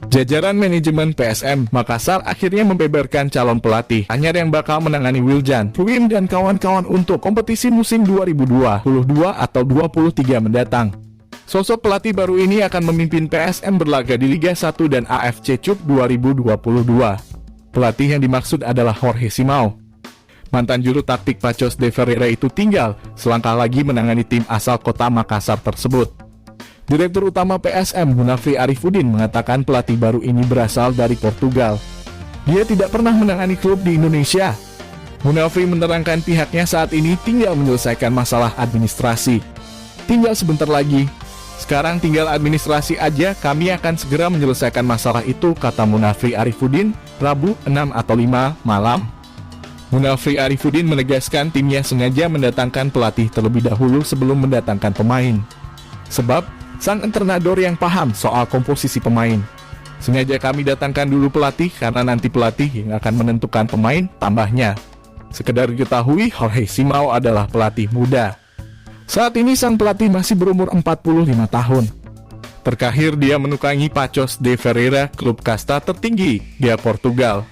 Jajaran manajemen PSM Makassar akhirnya membeberkan calon pelatih anyar yang bakal menangani Wiljan, Wim dan kawan-kawan untuk kompetisi musim 2022 atau 23 mendatang. Sosok pelatih baru ini akan memimpin PSM berlaga di Liga 1 dan AFC Cup 2022. Pelatih yang dimaksud adalah Jorge Simão. Mantan juru taktik Paços de Ferreira itu tinggal selangkah lagi menangani tim asal kota Makassar tersebut. Direktur Utama PSM Munafri Arifudin mengatakan pelatih baru ini berasal dari Portugal. Dia tidak pernah menangani klub di Indonesia. Munafri menerangkan pihaknya saat ini tinggal menyelesaikan masalah administrasi. Tinggal sebentar lagi. Sekarang tinggal administrasi aja, kami akan segera menyelesaikan masalah itu, kata Munafri Arifudin, Rabu 6 atau 5 malam. Munafri Arifudin menegaskan timnya sengaja mendatangkan pelatih terlebih dahulu sebelum mendatangkan pemain. Sebab, sang entrenador yang paham soal komposisi pemain. Sengaja kami datangkan dulu pelatih karena nanti pelatih yang akan menentukan pemain, tambahnya. Sekedar diketahui, Jorge Simão adalah pelatih muda. Saat ini sang pelatih masih berumur 45 tahun. Terakhir dia menukangi Paços de Ferreira, klub kasta tertinggi di Portugal.